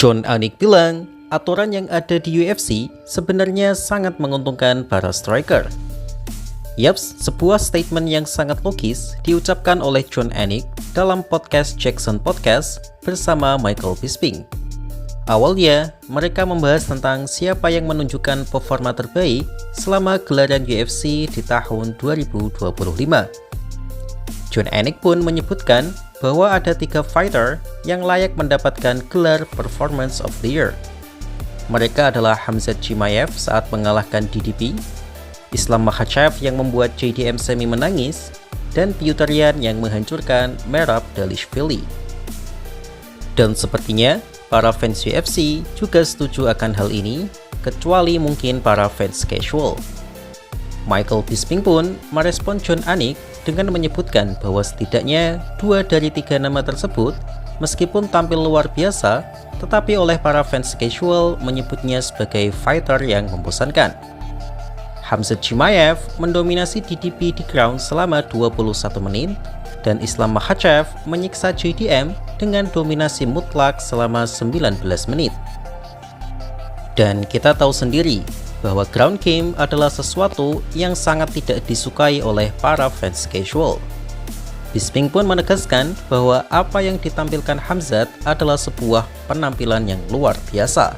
Jon Anik bilang, aturan yang ada di UFC sebenarnya sangat menguntungkan para striker. Yaps, sebuah statement yang sangat logis diucapkan oleh Jon Anik dalam podcast Jackson Podcast bersama Michael Bisping. Awalnya, mereka membahas tentang siapa yang menunjukkan performa terbaik selama gelaran UFC di tahun 2025. Jon Anik pun menyebutkan bahwa ada 3 fighter yang layak mendapatkan gelar Performance of the Year. Mereka adalah Khamzat Chimaev saat mengalahkan DDP, Islam Makhachev yang membuat JDM Semi menangis, dan Petr Yan yang menghancurkan Merab Dvalishvili. Dan sepertinya, para fans UFC juga setuju akan hal ini, kecuali mungkin para fans casual. Michael Bisping pun merespon Jon Anik dengan menyebutkan bahwa setidaknya 2 dari 3 nama tersebut meskipun tampil luar biasa, tetapi oleh para fans casual menyebutnya sebagai fighter yang membosankan. Khamzat Chimaev mendominasi DDP di ground selama 21 menit dan Islam Makhachev menyiksa JDM dengan dominasi mutlak selama 19 menit. Dan kita tahu sendiri bahwa ground game adalah sesuatu yang sangat tidak disukai oleh para fans casual. Bisping pun menegaskan bahwa apa yang ditampilkan Khamzat adalah sebuah penampilan yang luar biasa.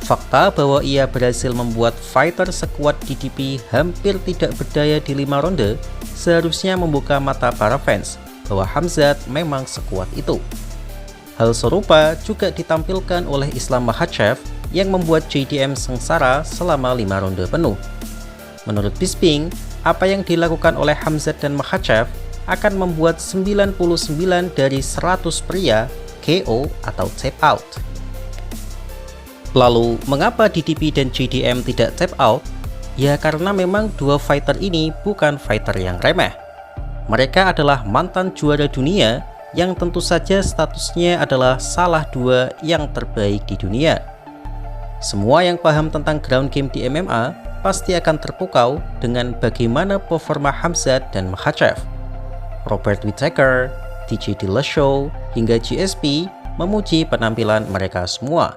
Fakta bahwa ia berhasil membuat fighter sekuat DDP hampir tidak berdaya di 5 ronde seharusnya membuka mata para fans bahwa Khamzat memang sekuat itu. Hal serupa juga ditampilkan oleh Islam Makhachev yang membuat JDM sengsara selama 5 ronde penuh. Menurut Bisping, apa yang dilakukan oleh Khamzat dan Makhachev akan membuat 99 dari 100 pria KO atau tap out. Lalu, mengapa DDP dan JDM tidak tap out? Ya karena memang 2 fighter ini bukan fighter yang remeh. Mereka adalah mantan juara dunia yang tentu saja statusnya adalah salah 2 yang terbaik di dunia. Semua yang paham tentang ground game di MMA pasti akan terpukau dengan bagaimana performa Khamzat dan Makhachev. Robert Whittaker, TJ Dillashaw, hingga GSP memuji penampilan mereka semua.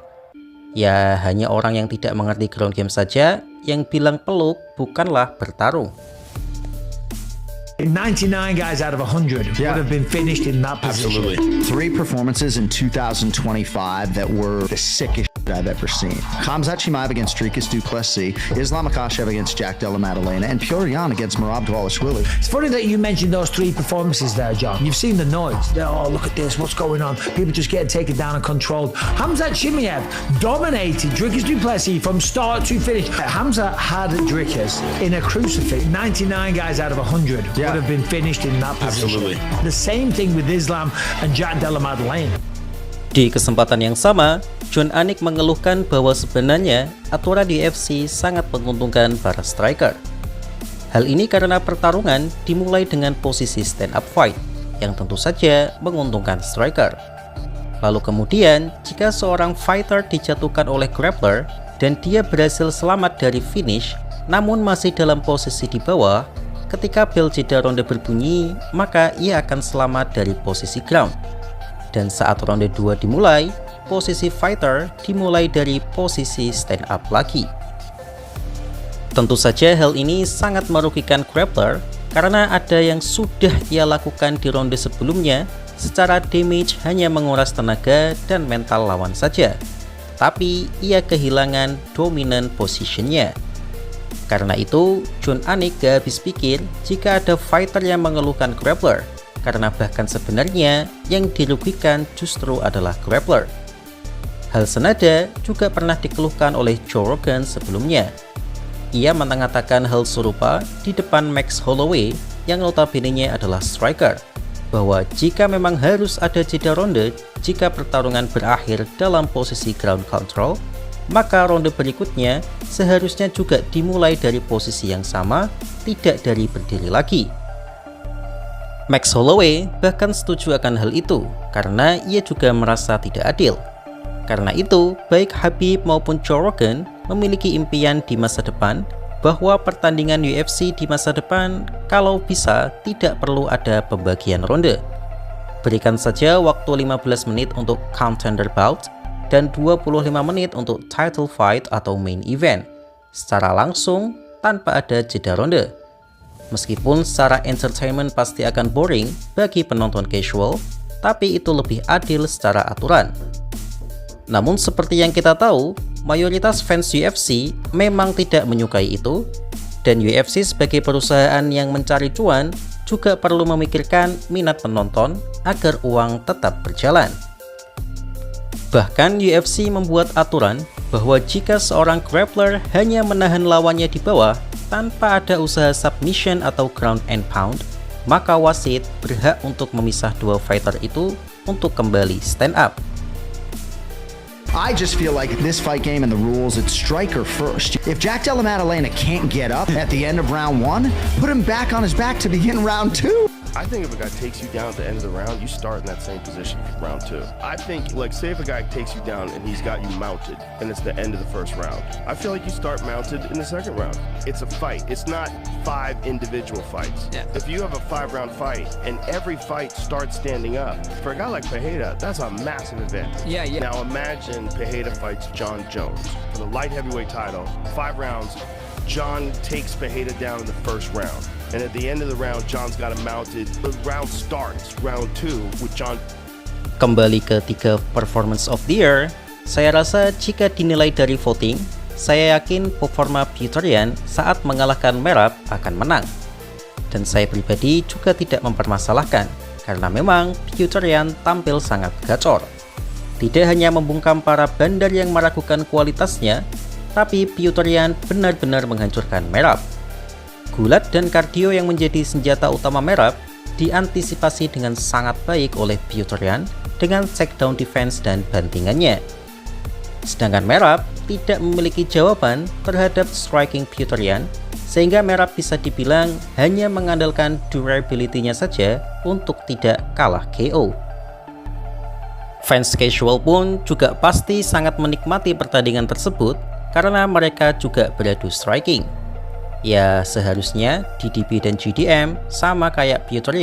Ya, hanya orang yang tidak mengerti ground game saja yang bilang peluk bukanlah bertarung. 99 guys out of 100 would have been finished in that position. Absolutely. 3 performances in 2025 that were the sickest I've ever seen. Khamzat Chimaev against Dricus du Plessis, Islam Makhachev against Jack Della Maddalena, and Petr Yan against Merab Dvalishvili. It's funny that you mentioned those 3 performances there, John. You've seen the noise. Oh, look at this, what's going on? People just getting taken down and controlled. Khamzat Chimaev dominated Dricus du Plessis from start to finish. Khamzat had Dricus in a crucifix. 99 guys out of 100 would have been finished in that position. Absolutely. The same thing with Islam and Jack Della Maddalena. Di kesempatan yang sama, Jon Anik mengeluhkan bahwa sebenarnya aturan di UFC sangat menguntungkan para striker. Hal ini karena pertarungan dimulai dengan posisi stand up fight, yang tentu saja menguntungkan striker. Lalu kemudian, jika seorang fighter dijatuhkan oleh grappler dan dia berhasil selamat dari finish, namun masih dalam posisi di bawah, ketika bel jeda ronde berbunyi, maka ia akan selamat dari posisi ground. Dan saat ronde 2 dimulai, posisi fighter dimulai dari posisi stand up lagi. Tentu saja hal ini sangat merugikan grappler karena ada yang sudah ia lakukan di ronde sebelumnya secara damage hanya menguras tenaga dan mental lawan saja. Tapi ia kehilangan dominant positionnya. Karena itu, Jon Anik gak habis pikir jika ada fighter yang mengeluhkan grappler, karena bahkan sebenarnya yang dirugikan justru adalah grappler. Hal senada juga pernah dikeluhkan oleh Joe Rogan sebelumnya. Ia mengatakan hal serupa di depan Max Holloway yang notabene-nya adalah striker, bahwa jika memang harus ada jeda ronde jika pertarungan berakhir dalam posisi ground control, maka ronde berikutnya seharusnya juga dimulai dari posisi yang sama, tidak dari berdiri lagi. Max Holloway bahkan setuju akan hal itu karena ia juga merasa tidak adil. Karena itu, baik Khabib maupun Joe Rogan memiliki impian di masa depan bahwa pertandingan UFC di masa depan kalau bisa tidak perlu ada pembagian ronde. Berikan saja waktu 15 menit untuk contender bout, dan 25 menit untuk title fight atau main event, secara langsung tanpa ada jeda ronde. Meskipun secara entertainment pasti akan boring bagi penonton casual, tapi itu lebih adil secara aturan. Namun seperti yang kita tahu, mayoritas fans UFC memang tidak menyukai itu, dan UFC sebagai perusahaan yang mencari cuan juga perlu memikirkan minat penonton agar uang tetap berjalan. Bahkan UFC membuat aturan bahwa jika seorang grappler hanya menahan lawannya di bawah tanpa ada usaha submission atau ground and pound, maka wasit berhak untuk memisah dua fighter itu untuk kembali stand up. I just feel like this fight game and the rules, it's striker first. If Jack Della Maddalena can't get up at the end of round 1, put him back on his back to begin round 2. I think if a guy takes you down at the end of the round, you start in that same position for round 2. I think, like, say if a guy takes you down and he's got you mounted, and it's the end of the first round, I feel like you start mounted in the second round. It's a fight. It's not 5 individual fights. Yeah. If you have a 5-round fight and every fight starts standing up, for a guy like Pereira, that's a massive advantage. Yeah. Now imagine Pereira fights John Jones for the light heavyweight title. 5 rounds, John takes Pereira down in the first round. And at the end of the round, John's got him mounted. The round starts, round 2, with John. Kembali ke 3 performance of the year, saya rasa jika dinilai dari voting, saya yakin performa Piotr saat mengalahkan Merab akan menang. Dan saya pribadi juga tidak mempermasalahkan, karena memang Piotr tampil sangat gacor. Tidak hanya membungkam para bandar yang meragukan kualitasnya, tapi Piotr benar-benar menghancurkan Merab. Gulat dan kardio yang menjadi senjata utama Merab diantisipasi dengan sangat baik oleh Piotr dengan takedown defense dan bantingannya. Sedangkan Merab tidak memiliki jawaban terhadap striking Piotr, sehingga Merab bisa dibilang hanya mengandalkan durability-nya saja untuk tidak kalah KO. Fans casual pun juga pasti sangat menikmati pertandingan tersebut karena mereka juga beradu striking. Ya, seharusnya DDP dan GDM sama kayak Piotr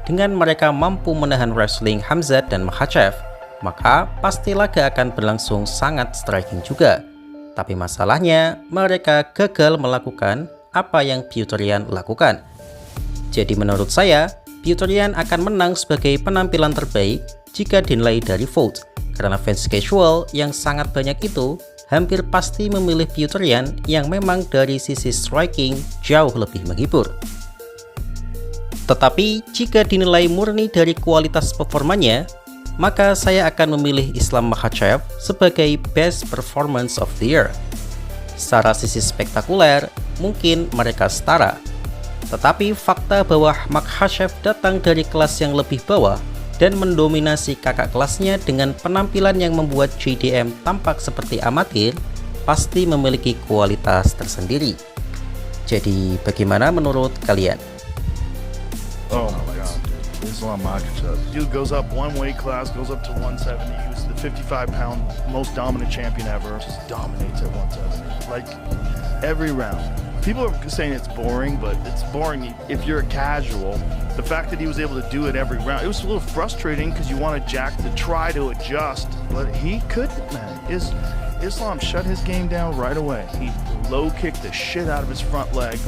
dengan mereka mampu menahan wrestling Khamzat dan Makhachev, maka pasti laga akan berlangsung sangat striking juga. Tapi masalahnya, mereka gagal melakukan apa yang Piotr lakukan. Jadi menurut saya, Piotr akan menang sebagai penampilan terbaik jika dinilai dari vote, karena fans casual yang sangat banyak itu hampir pasti memilih Piotr yang memang dari sisi striking jauh lebih menghibur. Tetapi jika dinilai murni dari kualitas performanya, maka saya akan memilih Islam Makhachev sebagai best performance of the year. Secara sisi spektakuler, mungkin mereka setara. Tetapi fakta bahwa Makhachev datang dari kelas yang lebih bawah dan mendominasi kakak kelasnya dengan penampilan yang membuat JDM tampak seperti amatir, pasti memiliki kualitas tersendiri. Jadi bagaimana menurut kalian? Oh my god, dude. Islam Makhachev. Dude goes up one weight class, goes up to 170. He was the 55-pound most dominant champion ever. Just dominates at 170. Like, every round. People are saying it's boring, but it's boring if you're a casual. The fact that he was able to do it every round, it was a little frustrating because you wanted Jack to try to adjust, but he couldn't, man. Islam shut his game down right away. He low kicked the shit out of his front leg.